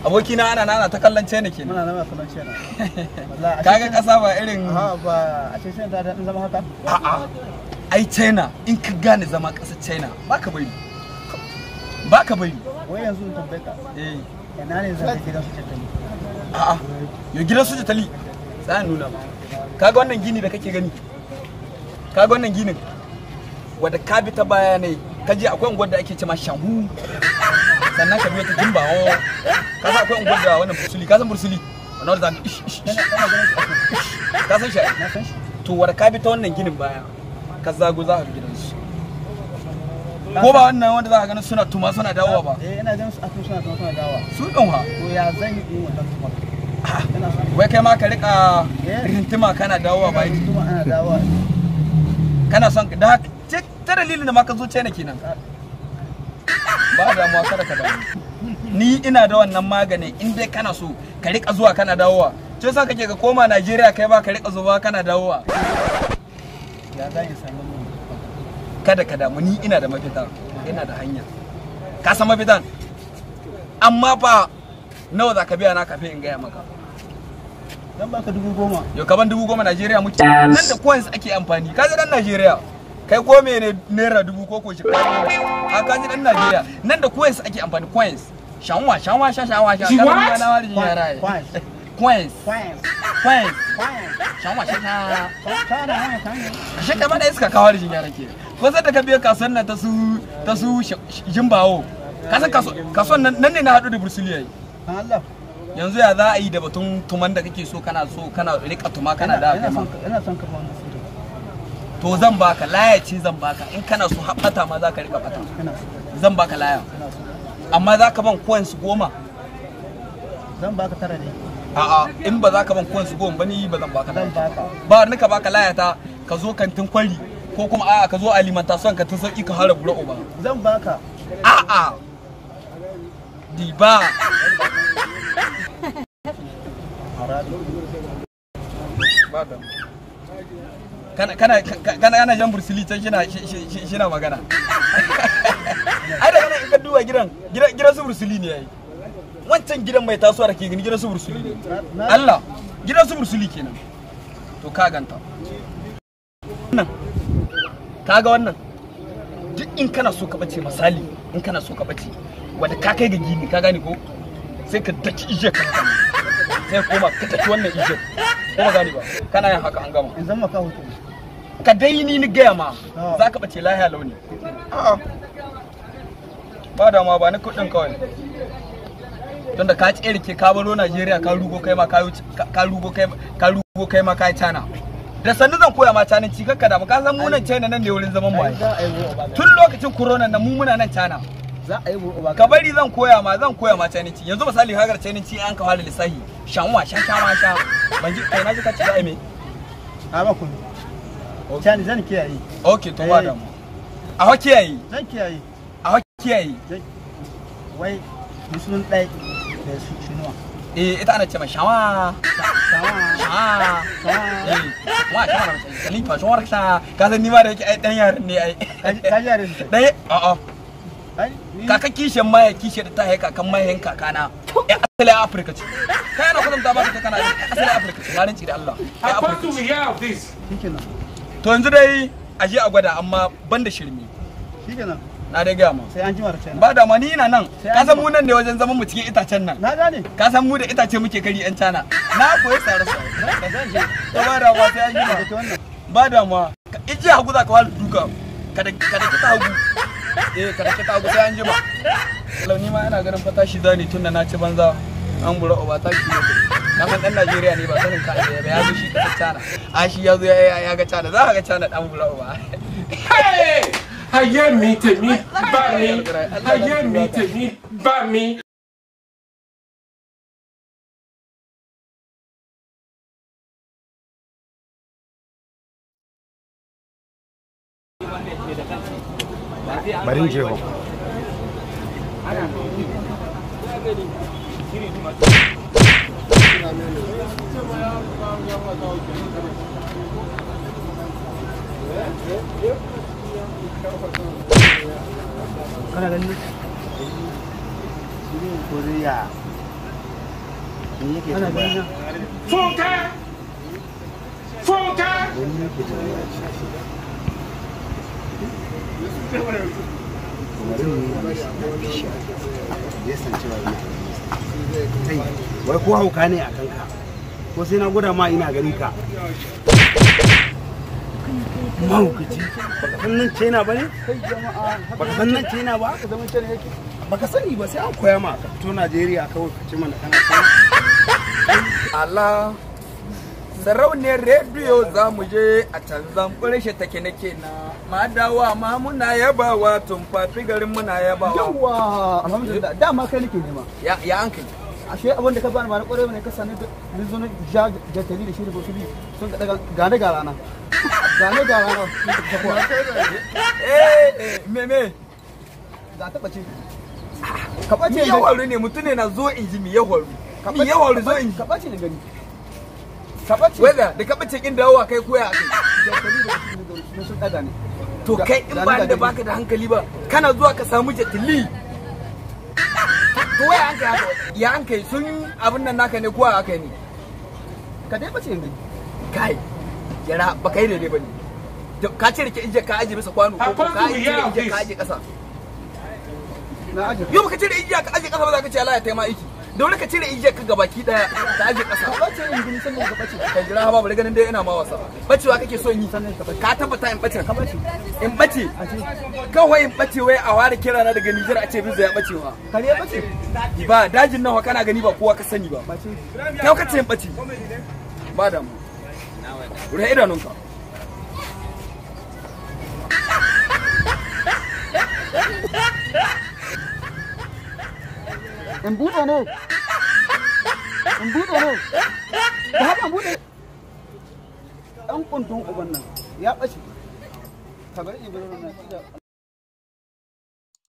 abokina ana ta kallon China kenan. Muna nan kallon China. Wallahi kaga kasa ba irin ba a ce China ta daɗin zama haka? A'a. Ai China in ka gane zama ƙasar China baka bari. Baka bari. Wai yanzu in tambaye ka. Ina ne zan gidan su Jatali? A'a. Yo gidan su Jatali. Sai nuna ma. Kaga wannan gini da kake gani? Kaga wannan ginin? Wanda ka bi ta baya ne, ka je akwai unguwar da ake cewa Shanhu. Sannan ka biyo ta Jimbawo. Ka san akwai unguwar da wannan Bursuli, ka san Bursuli? Wannan wanda ka san shi? Na san shi. To wanda ka bi ta wannan ginin baya, ka zago za ka ga gidansu. Ko ba wannan wanda za ka gani suna tuma suna dawowa ba? Ina ganin su afu suna tuma suna dawowa. Su ɗin ha? To ya zan yi wannan tuma? Wai kai ma ka rika rintima kana dawowa ba yi? Tuma ana dawowa. Kana son da ta dalilin da ma ka zo China kenan. Ba damuwa kada ka damu. Ni ina da wannan maganin in dai kana so ka rika zuwa kana dawowa. Ce sa kake ga koma Najeriya kai ba ka rika zuwa kana dawowa. Ya zan yi sanin mu. Kada ka damu ni ina da mafita, ina da hanya. Ka san mafitan? Amma fa nawa za ka biya na kafin in gaya maka. Dan baka 10,000. Yau ka ban 10,000 Najeriya muke. Nan da coins ake amfani. Ka ji dan Najeriya. Kai ko mene naira 1000 ko shi a ka ji dan Najeriya. Nan da coins ake amfani coins. Shanwa sha. Kana na wari yara. Coins. Shanwa sha. Shi kai ma da iska ka wari yara ke. Ko sai da ka biya kasuwan nan ta su Jimbawo. Ka san kasuwan nan ne na hadu da Bursuli yayi. Allah. Yanzu ya za a yi da batun tuman da kake so kana rika tuma kana da ina son ka ba wannan sirri. To zan baka laya ce zan baka in kana so haɓata ma za ka rika bata. Zan baka laya. Amma za ka ban coins 10. Zan baka 9 ne. A'a in ba za ka ban coins 10 ba ni ba zan baka. Zan baka. Ba ni ka baka laya ta ka zo kantin kwari ko kuma a'a ka zo alimentation ka tun sauki ka hara bura uba. Zan baka. A'a. Diba. Kana jan Bursuli can shina magana. Ai da kana in ka duba gidan su Bursuli ne yayi. Wancan gidan mai tasowa da ke gani gidan su Bursuli ne. Allah, gidan su Bursuli kenan. To ka ganta. Wannan. Kaga wannan. Duk in kana so ka bace misali, in kana so ka bace wanda ka kai ga gini ka gane ko sai ka daki ije ka haka sai koma ka daki wannan ije ko ba gane ba kana yin haka an gama in zan maka hoto ka dai ni gaya ma za ka bace lahiya launi a'a ba da ma ba ni kudin kawai tunda ka tsere ke ka baro Najeriya ka rugo kai ma ka rugo kai ma kai China da sannu zan koya ma Chinanci kakka da ka san mu nan China nan ne wurin zaman mu tun lokacin corona nan mu muna nan China za a yi ba ka bari zan koya ma Chinanci yanzu misali hagar Chinanci an ka fara lissahi shanwa sha ban ji kai na ji ka ci da me a ba kun Chani zan kiyaye okay to ba da mu a ho kiyaye zan kiyaye a ho kiyaye wai musulun dai da su shinuwa ita ana ce ma shawa wa shawa khalifa shawar ka san ni ma da yake ai dan yaran ne ai ka yaran dai a'a kaka kishin maye kishin da ta haika kan mayen kakana asali Afirka ce kai na kudin ta baka ta kana asali Afirka ce garin ci da Allah ai Afirka to yanzu dai aje a gwada amma banda shirme shikenan na dai gaya ma sai an jima da China ba da ma ni ina nan ka san mu nan ne wajen zaman mu cikin itacen nan na gane ka san mu da itace muke kari yan China na koyi tsare su to ba da ma sai an jima ba da ma ije hagu za ka wala duka kada kita hagu kada kita hagu sai an jima launi ma ina ganin fata shi zani tunda na ci banza an bura uba ta shi ne na san dan Najeriya ne ba sanin ka ba ya zo shi ka China a shi ya zo ya ga China za ka ga China dan bura uba ayé mi tèmi bá mi ayé mi tèmi bá mi. Bari in je ho. kana ganin Korea Me yake Ana tambaya? gani na. Funka! Funka! Me yake tambaya? Umarin ne ya mishi official. Ya san cewa ina kai, wai ko hauka ne a kanka? Ko sai na gwada ma ina gani ka? Mahaukaci, baka san nan China ba ne? Kai jama'a, Baka san nan China ba? haka zaman can yake. Baka sani ba sai an koya ma ka fito Najeriya kawai ka ci mana kana China. Allah sarauniyar rediyo za mu je a can zan ƙurshe take nake na madawa ma muna yabawa tumfafi garin muna yabawa. Yawwa, alhamdulillah, dama kai nake nema. Ya an kai. Ashe abin da ka bani ba na ƙwarewa ne ka sani da zo na jatali da shi da bosuli sun ka daga gane ga rana. Gane ga rana sun ka tafiya. Me Za ta ɓace. Ka ɓace mi yawaru ne mutum ne na zo in ji mi yawaru. Mi yawaru zo in ji. Ka ɓace ne gani. Ka ɓace. Wanda da ka bace kin dawowa kai koya kai. Jatali da bosuli sun ɗaga ne. To kai in ba da baka da hankali ba kana zuwa ka samu jatili. To waya an kai haka ya an kai sun abin nan naka ne kowa aka ne. Ka dai ɓace ne gani. Kai yara ba kai daidai ba ne. Ka cire ki inje ka aje bisa kwano ko ka cire inje ka aje ƙasa. Na aje. Yau ka cire igiya ka aje kasa ba za ka ce Allah ya taima aiki. Dole ka cire igiya ka gabaki daya ka aje kasa. Ka ɓace ne gani sannan ka ɓace. Kai jira ha babu ganin dai ina ma wasa. Bacewa kake so in yi Sannan ka ɓace. ka tabbata in bace Ka ɓace. in bace kawai in bace wai a ware kira na daga Nijar a ce bizu ya bace wa. Kare ya ɓace. Ba dajin nawa kana gani ba kowa ka sani ba. Ɓace. Kai ka ce in bace. Ba da mu. Rufe idanunka. In buɗe ne. In buɗe ne. Da haka in buɗe. Ɗan kuntun uban nan ya ɓace. Ka bari in bari wannan.